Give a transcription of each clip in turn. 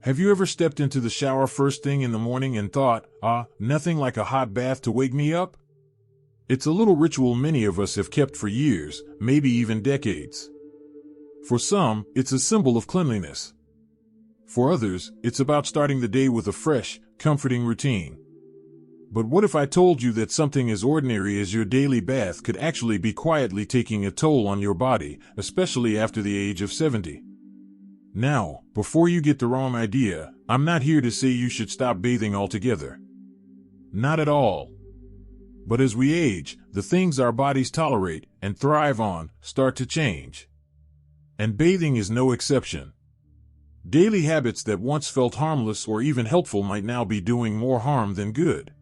Have you ever stepped into the shower first thing in the morning and thought, nothing like a hot bath to wake me up? It's a little ritual many of us have kept for years, maybe even decades. For some, it's a symbol of cleanliness. For others, it's about starting the day with a fresh, comforting routine. But what if I told you that something as ordinary as your daily bath could actually be quietly taking a toll on your body, especially after the age of 70? Now, before you get the wrong idea, I'm not here to say you should stop bathing altogether. Not at all. But as we age, the things our bodies tolerate and thrive on start to change. And bathing is no exception. Daily habits that once felt harmless or even helpful might now be doing more harm than good.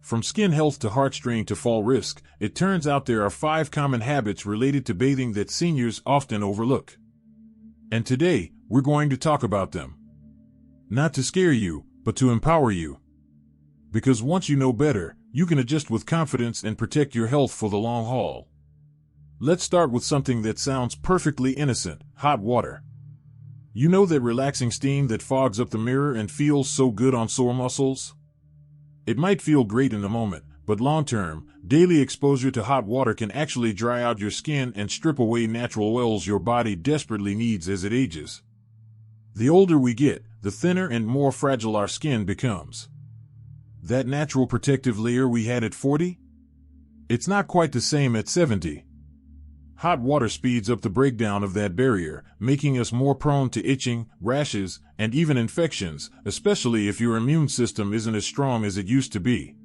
From skin health to heart strain to fall risk, it turns out there are 5 common habits related to bathing that seniors often overlook. And today, we're going to talk about them. Not to scare you, but to empower you. Because once you know better, you can adjust with confidence and protect your health for the long haul. Let's start with something that sounds perfectly innocent: hot water. You know that relaxing steam that fogs up the mirror and feels so good on sore muscles? It might feel great in the moment, but long-term, daily exposure to hot water can actually dry out your skin and strip away natural oils your body desperately needs as it ages. The older we get, the thinner and more fragile our skin becomes. That natural protective layer we had at 40? It's not quite the same at 70. Hot water speeds up the breakdown of that barrier, making us more prone to itching, rashes, and even infections, especially if your immune system isn't as strong as it used to be.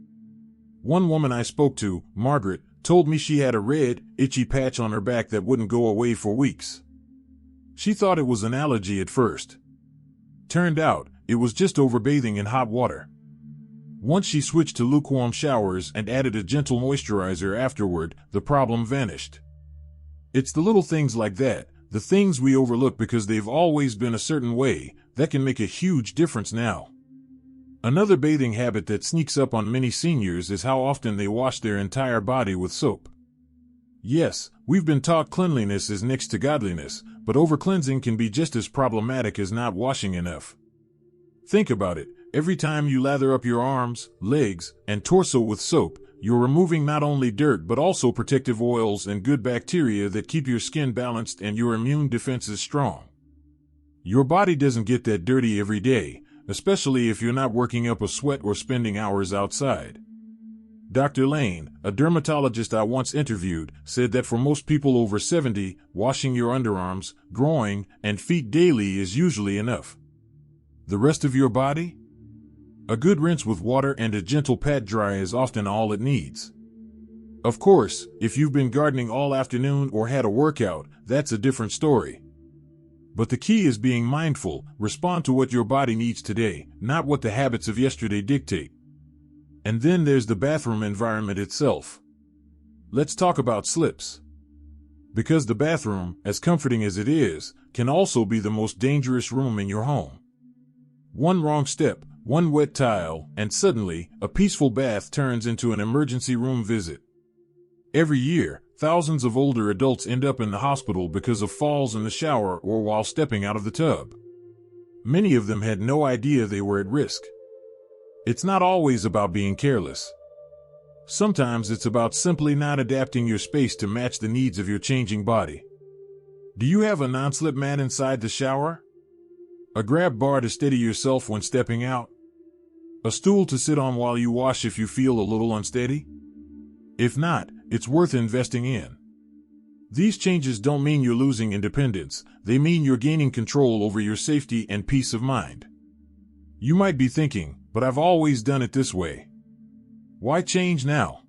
One woman I spoke to, Margaret, told me she had a red, itchy patch on her back that wouldn't go away for weeks. She thought it was an allergy at first. Turned out, it was just overbathing in hot water. Once she switched to lukewarm showers and added a gentle moisturizer afterward, the problem vanished. It's the little things like that, the things we overlook because they've always been a certain way, that can make a huge difference now. Another bathing habit that sneaks up on many seniors is how often they wash their entire body with soap. Yes, we've been taught cleanliness is next to godliness, but over-cleansing can be just as problematic as not washing enough. Think about it. Every time you lather up your arms, legs, and torso with soap, you're removing not only dirt but also protective oils and good bacteria that keep your skin balanced and your immune defenses strong. Your body doesn't get that dirty every day, especially if you're not working up a sweat or spending hours outside. Dr. Lane, a dermatologist I once interviewed, said that for most people over 70, washing your underarms, groin, and feet daily is usually enough. The rest of your body? A good rinse with water and a gentle pat dry is often all it needs. Of course, if you've been gardening all afternoon or had a workout, that's a different story. But the key is being mindful, respond to what your body needs today, not what the habits of yesterday dictate. And then there's the bathroom environment itself. Let's talk about slips. Because the bathroom, as comforting as it is, can also be the most dangerous room in your home. One wrong step, one wet tile, and suddenly, a peaceful bath turns into an emergency room visit. Every year, thousands of older adults end up in the hospital because of falls in the shower or while stepping out of the tub. Many of them had no idea they were at risk. It's not always about being careless. Sometimes it's about simply not adapting your space to match the needs of your changing body. Do you have a non-slip mat inside the shower? A grab bar to steady yourself when stepping out? A stool to sit on while you wash if you feel a little unsteady? If not, it's worth investing in. These changes don't mean you're losing independence, they mean you're gaining control over your safety and peace of mind. You might be thinking, but I've always done it this way. Why change now?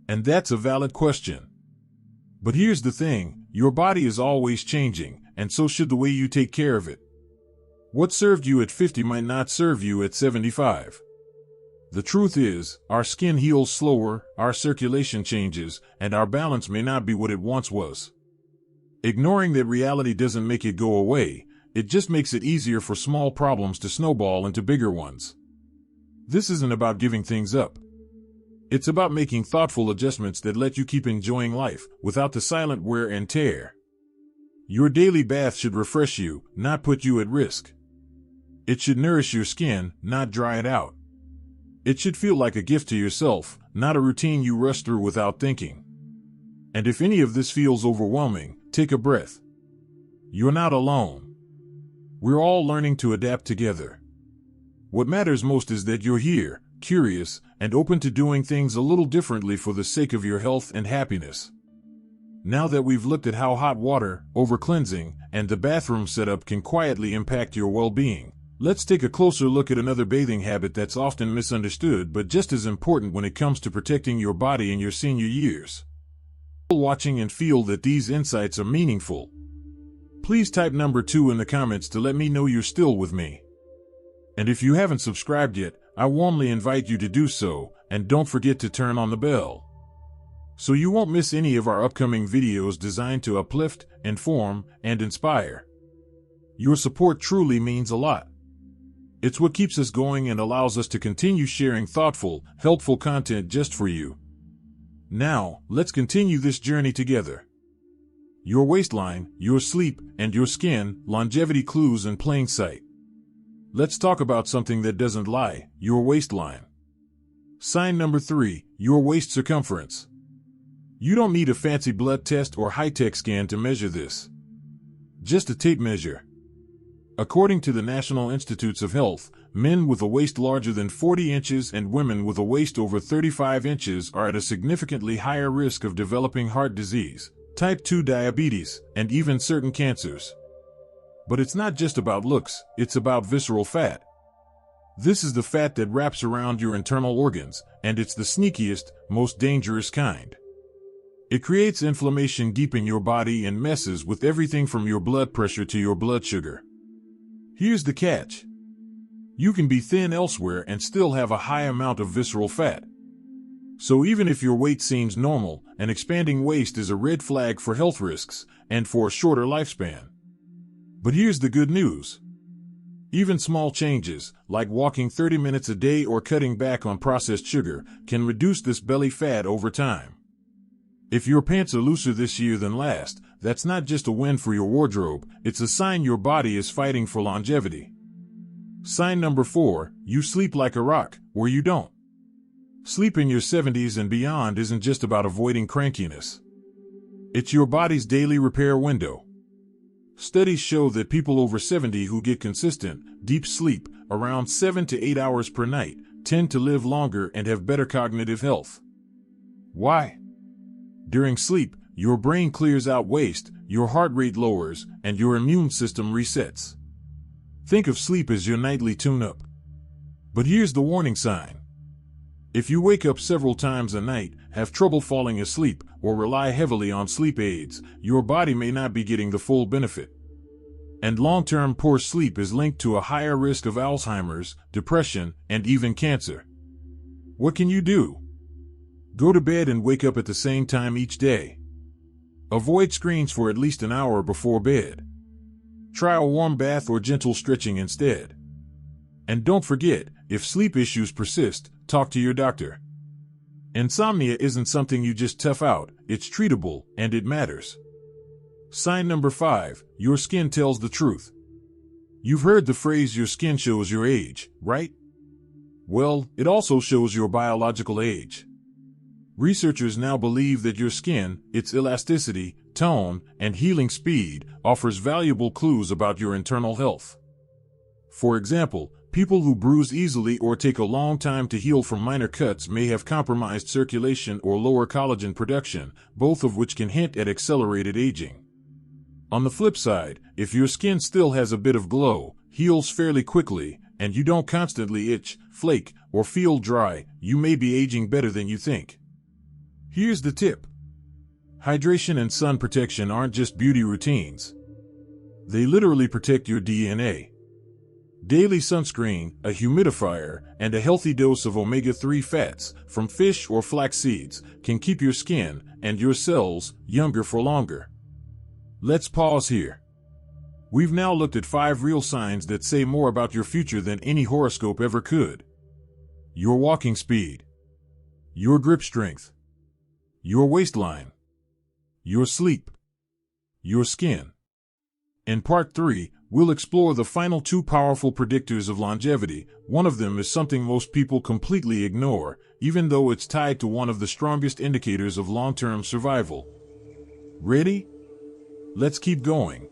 And that's a valid question. But here's the thing, your body is always changing, and so should the way you take care of it. What served you at 50 might not serve you at 75. The truth is, our skin heals slower, our circulation changes, and our balance may not be what it once was. Ignoring that reality doesn't make it go away, it just makes it easier for small problems to snowball into bigger ones. This isn't about giving things up. It's about making thoughtful adjustments that let you keep enjoying life, without the silent wear and tear. Your daily bath should refresh you, not put you at risk. It should nourish your skin, not dry it out. It should feel like a gift to yourself, not a routine you rush through without thinking. And if any of this feels overwhelming, take a breath. You're not alone. We're all learning to adapt together. What matters most is that you're here, curious, and open to doing things a little differently for the sake of your health and happiness. Now that we've looked at how hot water, over-cleansing, and the bathroom setup can quietly impact your well-being, let's take a closer look at another bathing habit that's often misunderstood but just as important when it comes to protecting your body in your senior years. Watching and feel that these insights are meaningful. Please type number 2 in the comments to let me know you're still with me. And if you haven't subscribed yet, I warmly invite you to do so, and don't forget to turn on the bell, so you won't miss any of our upcoming videos designed to uplift, inform, and inspire. Your support truly means a lot. It's what keeps us going and allows us to continue sharing thoughtful, helpful content just for you. Now, let's continue this journey together. Your waistline, your sleep, and your skin, longevity clues in plain sight. Let's talk about something that doesn't lie, your waistline. Sign number 3, your waist circumference. You don't need a fancy blood test or high-tech scan to measure this. Just a tape measure. According to the National Institutes of Health, men with a waist larger than 40 inches and women with a waist over 35 inches are at a significantly higher risk of developing heart disease, type 2 diabetes, and even certain cancers. But it's not just about looks, it's about visceral fat. This is the fat that wraps around your internal organs, and it's the sneakiest, most dangerous kind. It creates inflammation deep in your body and messes with everything from your blood pressure to your blood sugar. Here's the catch. You can be thin elsewhere and still have a high amount of visceral fat. So even if your weight seems normal, an expanding waist is a red flag for health risks and for a shorter lifespan. But here's the good news. Even small changes, like walking 30 minutes a day or cutting back on processed sugar, can reduce this belly fat over time. If your pants are looser this year than last, that's not just a win for your wardrobe, it's a sign your body is fighting for longevity. Sign number 4, you sleep like a rock, or you don't. Sleep in your 70s and beyond isn't just about avoiding crankiness. It's your body's daily repair window. Studies show that people over 70 who get consistent, deep sleep, around 7 to 8 hours per night, tend to live longer and have better cognitive health. Why? During sleep, your brain clears out waste, your heart rate lowers, and your immune system resets. Think of sleep as your nightly tune-up. But here's the warning sign. If you wake up several times a night, have trouble falling asleep, or rely heavily on sleep aids, your body may not be getting the full benefit. And long-term poor sleep is linked to a higher risk of Alzheimer's, depression, and even cancer. What can you do? Go to bed and wake up at the same time each day. Avoid screens for at least an hour before bed. Try a warm bath or gentle stretching instead. And don't forget, if sleep issues persist, talk to your doctor. Insomnia isn't something you just tough out, it's treatable, and it matters. Sign number 5, your skin tells the truth. You've heard the phrase your skin shows your age, right? Well, it also shows your biological age. Researchers now believe that your skin, its elasticity, tone, and healing speed, offers valuable clues about your internal health. For example, people who bruise easily or take a long time to heal from minor cuts may have compromised circulation or lower collagen production, both of which can hint at accelerated aging. On the flip side, if your skin still has a bit of glow, heals fairly quickly, and you don't constantly itch, flake, or feel dry, you may be aging better than you think. Here's the tip. Hydration and sun protection aren't just beauty routines. They literally protect your DNA. Daily sunscreen, a humidifier, and a healthy dose of omega-3 fats from fish or flax seeds can keep your skin and your cells younger for longer. Let's pause here. We've now looked at 5 real signs that say more about your future than any horoscope ever could. Your walking speed. Your grip strength. Your waistline. Your sleep. Your skin. In part 3, we'll explore the final two powerful predictors of longevity. One of them is something most people completely ignore, even though it's tied to one of the strongest indicators of long-term survival. Ready? Let's keep going.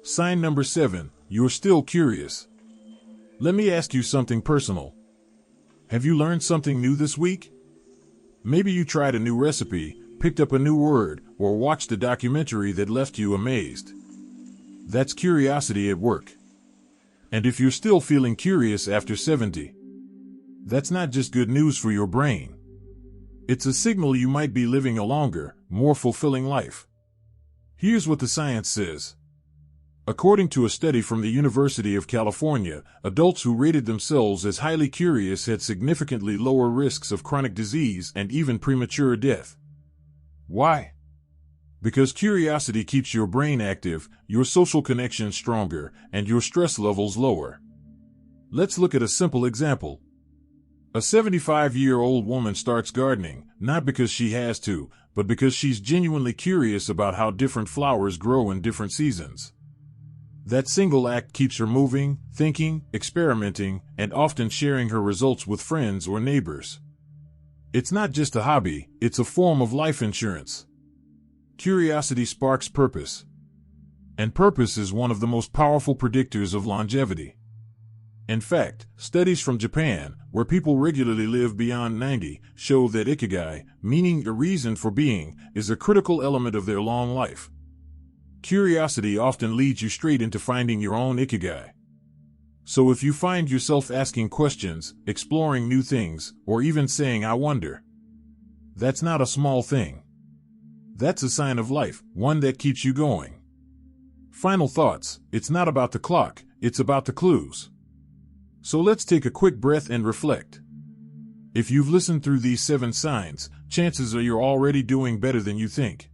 Sign number 7, you're still curious. Let me ask you something personal. Have you learned something new this week? Maybe you tried a new recipe, picked up a new word, or watched a documentary that left you amazed. That's curiosity at work. And if you're still feeling curious after 70, that's not just good news for your brain. It's a signal you might be living a longer, more fulfilling life. Here's what the science says. According to a study from the University of California, adults who rated themselves as highly curious had significantly lower risks of chronic disease and even premature death. Why? Because curiosity keeps your brain active, your social connections stronger, and your stress levels lower. Let's look at a simple example. A 75-year-old woman starts gardening, not because she has to, but because she's genuinely curious about how different flowers grow in different seasons. That single act keeps her moving, thinking, experimenting, and often sharing her results with friends or neighbors. It's not just a hobby, it's a form of life insurance. Curiosity sparks purpose. And purpose is one of the most powerful predictors of longevity. In fact, studies from Japan, where people regularly live beyond 90, show that ikigai, meaning a reason for being, is a critical element of their long life. Curiosity often leads you straight into finding your own ikigai. So if you find yourself asking questions, exploring new things, or even saying, "I wonder," that's not a small thing. That's a sign of life, one that keeps you going. Final thoughts, it's not about the clock, it's about the clues. So let's take a quick breath and reflect. If you've listened through these 7 signs, chances are you're already doing better than you think.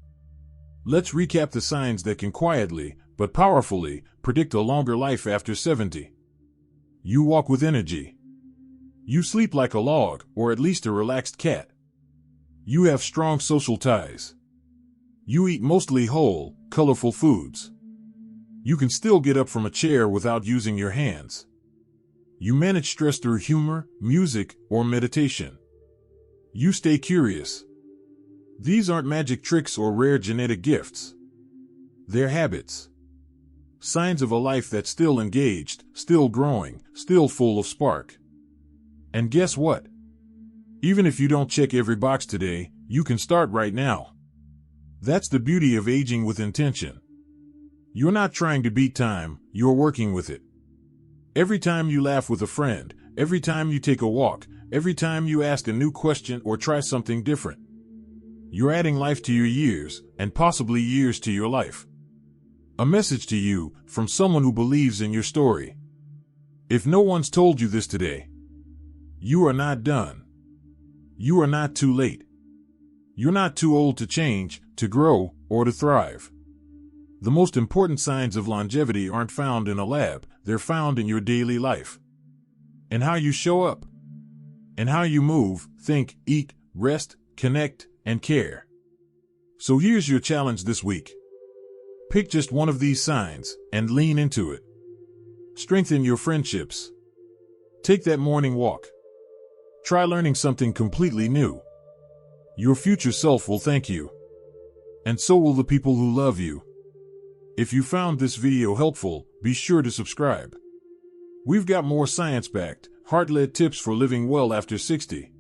Let's recap the signs that can quietly, but powerfully, predict a longer life after 70. You walk with energy. You sleep like a log, or at least a relaxed cat. You have strong social ties. You eat mostly whole, colorful foods. You can still get up from a chair without using your hands. You manage stress through humor, music, or meditation. You stay curious. These aren't magic tricks or rare genetic gifts. They're habits. Signs of a life that's still engaged, still growing, still full of spark. And guess what? Even if you don't check every box today, you can start right now. That's the beauty of aging with intention. You're not trying to beat time, you're working with it. Every time you laugh with a friend, every time you take a walk, every time you ask a new question or try something different, you're adding life to your years, and possibly years to your life. A message to you, from someone who believes in your story. If no one's told you this today, you are not done. You are not too late. You're not too old to change, to grow, or to thrive. The most important signs of longevity aren't found in a lab, they're found in your daily life. And how you show up. And how you move, think, eat, rest, connect, and care. So here's your challenge this week. Pick just one of these signs, and lean into it. Strengthen your friendships. Take that morning walk. Try learning something completely new. Your future self will thank you. And so will the people who love you. If you found this video helpful, be sure to subscribe. We've got more science-backed, heart-led tips for living well after 60.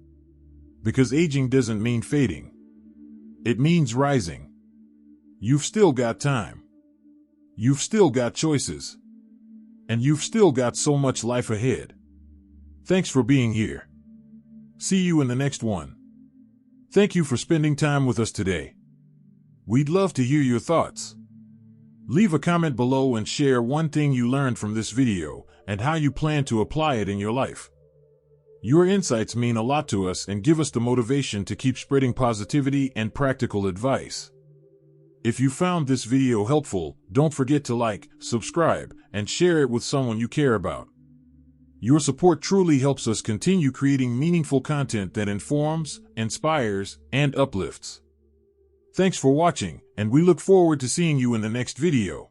Because aging doesn't mean fading. It means rising. You've still got time. You've still got choices. And you've still got so much life ahead. Thanks for being here. See you in the next one. Thank you for spending time with us today. We'd love to hear your thoughts. Leave a comment below and share one thing you learned from this video and how you plan to apply it in your life. Your insights mean a lot to us and give us the motivation to keep spreading positivity and practical advice. If you found this video helpful, don't forget to like, subscribe, and share it with someone you care about. Your support truly helps us continue creating meaningful content that informs, inspires, and uplifts. Thanks for watching, and we look forward to seeing you in the next video.